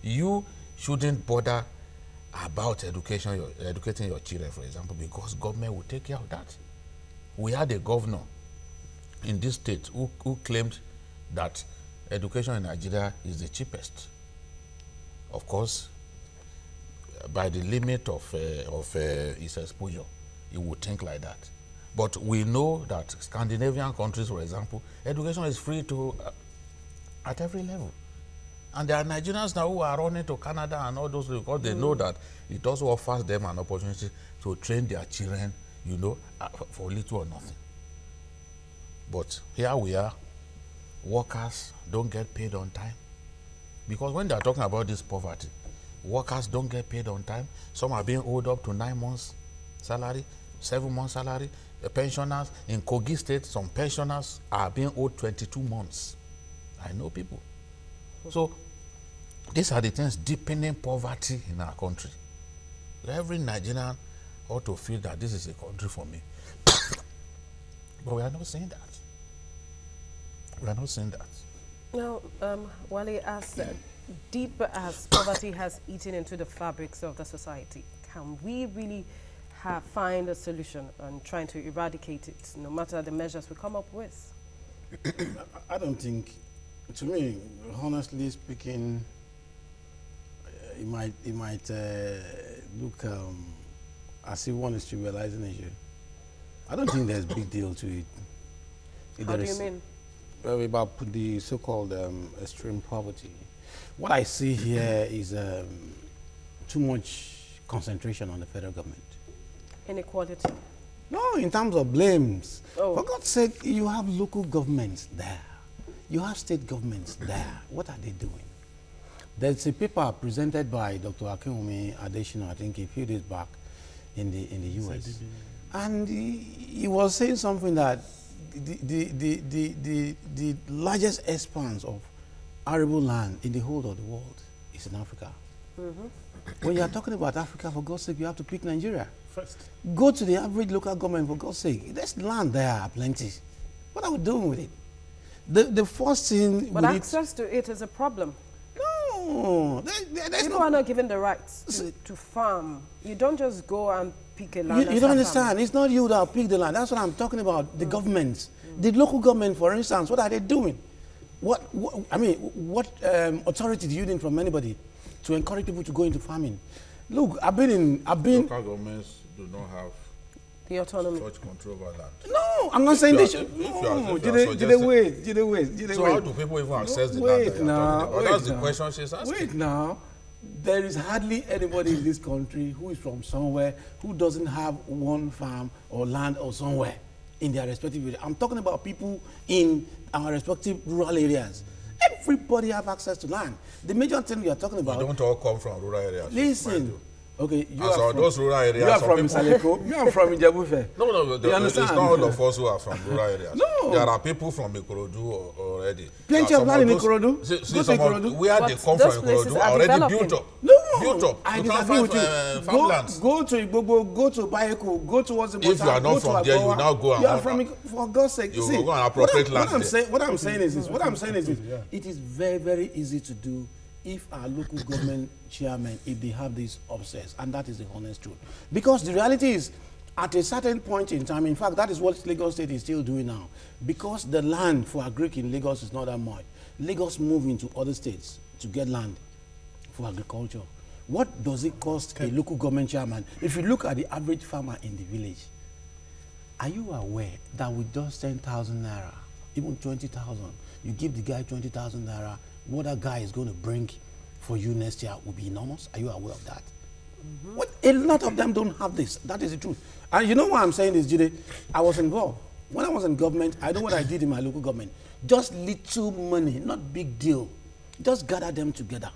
You shouldn't bother about educating your children, for example, because government will take care of that. We had a governor in this state who claimed that education in Nigeria is the cheapest. Of course, by the limit of his exposure, he would think like that. But we know that Scandinavian countries, for example, education is free to at every level. And there are Nigerians now who are running to Canada and all those because they know that it also offers them an opportunity to train their children, you know, for little or nothing. But here we are, workers don't get paid on time. Because when they are talking about this poverty, workers don't get paid on time. Some are being owed up to 9 months salary, 7 months salary. The pensioners in Kogi State, some pensioners are being owed 22 months. I know people. So these are the things deepening poverty in our country. Every Nigerian ought to feel that this is a country for me. But we are not saying that. We are not saying that. Now, Wale, as deep as poverty has eaten into the fabrics of the society, can we really find a solution and trying to eradicate it, no matter the measures we come up with? I don't think, to me, honestly speaking, it might look as if one is trivializing the issue. I don't think there's a big deal to it. How do you mean? Well, about the so-called extreme poverty. What I see here is too much concentration on the federal government. Inequality? No, in terms of blames. Oh. For God's sake, you have local governments there. You have state governments there. What are they doing? There's a paper presented by Dr. Akinwumi Adesina, I think a few days back in the US. And he was saying something that the largest expanse of arable land in the whole of the world is in Africa. When you are talking about Africa, for God's sake, you have to pick Nigeria. First. Go to the average local government, for God's sake. There's land there, plenty. What are we doing with it? The first thing... But access to it is a problem. No. People are not given the rights to farm. You don't just go and pick a land. You don't understand. Farming. It's not you that pick the land. That's what I'm talking about. The governments. The local government, for instance, what are they doing? What authority do you need from anybody to encourage people to go into farming? Look, Local governments do not have the autonomy. such control over land. No, I'm not saying they should. No, did they wait? So how do people even access the land that you're talking about? That's the question she's asking. Wait now. There is hardly anybody in this country who is from somewhere who doesn't have one farm or land or somewhere. in their respective areas. I'm talking about people in our respective rural areas. Everybody have access to land. The major thing you are talking about... We don't all come from rural areas. Listen. Okay, you are from those rural areas. You are from Isaleko. You are from Ijebufe. No, it's not all of us who are from rural areas. No. There are people from Ikorodu already. Plenty of land in Ikorodu. See some of where they come from Ikorodu are already built up. No. Built up. I you disagree with you. Farmlands. Go to Igbobo, go to Bayeko, go towards the If you are not from there, you now go and... You are from, for God's sake. You go and appropriate land there. What I'm saying is this. It is very, very easy to do if our local government chairmen, if they have this obsess, and that is the honest truth. Because the reality is, at a certain point in time, in fact, that is what Lagos State is still doing now. Because the land for agric in Lagos is not that much. Lagos move into other states to get land for agriculture. What does it cost a local government chairman? If you look at the average farmer in the village, are you aware that with just 10,000 naira, even 20,000, you give the guy 20,000 naira, what that guy is going to bring for you next year will be enormous? Are you aware of that? What, a lot of them don't have this. That is the truth. And you know why I'm saying this, Jide? I was involved. When I was in government, I know what I did in my local government. Just little money, not big deal. Just gather them together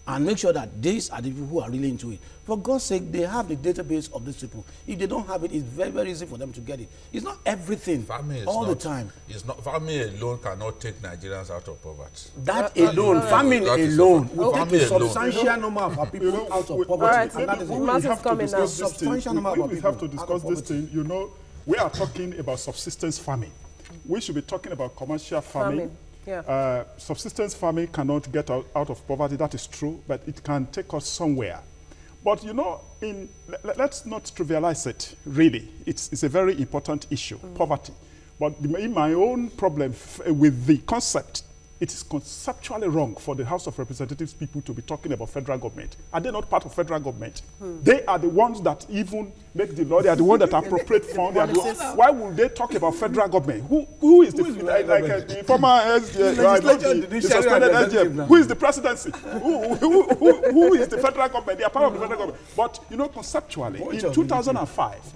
and make sure that these are the people who are really into it. For God's sake, they have the database of these people. If they don't have it, it's very, very easy for them to get it. It's not everything all the time. It's not, family alone cannot take Nigerians out of poverty. That alone, famine alone, will take a substantial number of our people out of poverty. Right, and that is we have to discuss this thing. You know, we are talking about subsistence farming. We should be talking about commercial farming. Yeah. Subsistence farming cannot get out of poverty, that is true, but it can take us somewhere. But you know, let's not trivialize it, really. It's a very important issue, poverty. But in my own problem with the concept, it is conceptually wrong for the House of Representatives people to be talking about federal government. Are they not part of federal government? They are the ones that even make the law. They are the ones that appropriate funds. Why would they talk about federal government? Who is the former the suspended SGF? Who is the presidency? Who is the federal government? They are part of the federal government. But you know, conceptually, in 2005,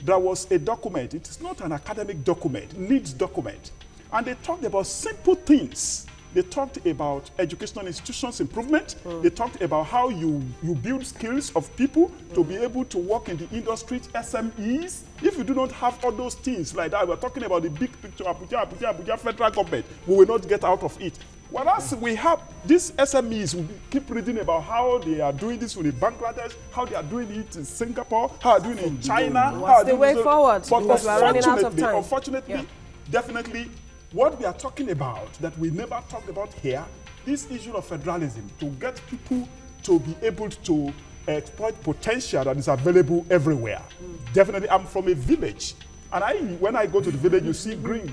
there was a document. It is not an academic document, needs document. And they talked about simple things. They talked about educational institutions improvement. They talked about how you build skills of people to be able to work in the industry, SMEs. If you do not have all those things like that, we're talking about the big picture, Abuja federal government, we will not get out of it. Whereas we have these SMEs, we keep reading about how they are doing this in Bangladesh, how they are doing it in Singapore, how they are doing it in China. What's the way forward? Because we are running out of time. Unfortunately, definitely, what we are talking about that we never talked about here, this issue of federalism, to get people to be able to exploit potential that is available everywhere. Definitely, I'm from a village. And when I go to the village, you see green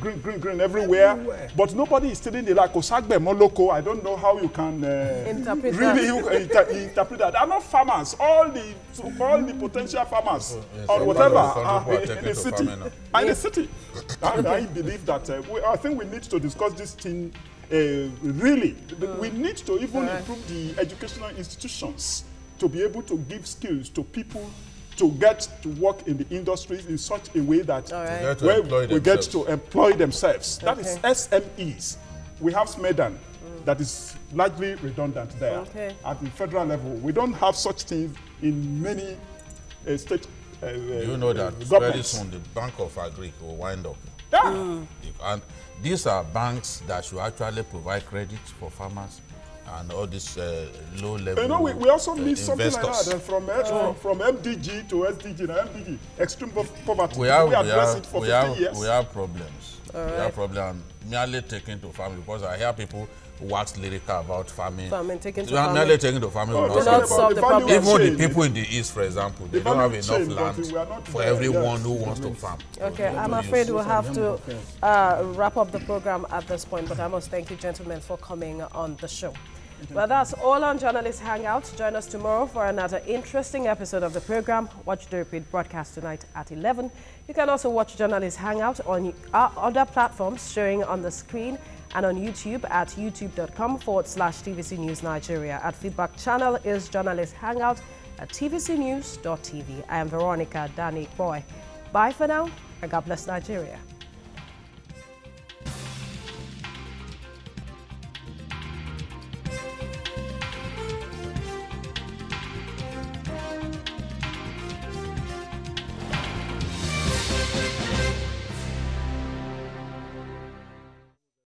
everywhere. But nobody is telling the like Osagbe Moloko. I don't know how you can interpret that. They are not farmers. All the potential farmers or whatever are in the city. In the city. And I believe that I think we need to discuss this thing really. We need to even improve the educational institutions to be able to give skills to people to get to work in the industries in such a way that we get to employ themselves. That is SMEs. We have SMEDAN that is largely redundant there. At the federal level, we don't have such things in many state you know that very soon the Bank of Agric will wind up. And these are banks that should actually provide credit for farmers and all this low level. You know, we also need something like that from MDG to SDG and MDG, extreme poverty. We have problems. We have problems merely taking to farming, because I hear people wax lyrical about farming. Taking to farming. Merely taking to farming will not solve the problem. Even the people in the East, for example, they don't have enough land for everyone who wants to farm. Okay, I'm afraid we'll have to wrap up the program at this point, but I must thank you, gentlemen, for coming on the show. Well, that's all on Journalist Hangout. Join us tomorrow for another interesting episode of the program. Watch the repeat broadcast tonight at 11. You can also watch Journalist Hangout on our other platforms showing on the screen and on YouTube at youtube.com/TVC News Nigeria. Our feedback channel is Journalist Hangout at tvcnews.tv. I am Veronica Danny Boy. Bye for now, and God bless Nigeria.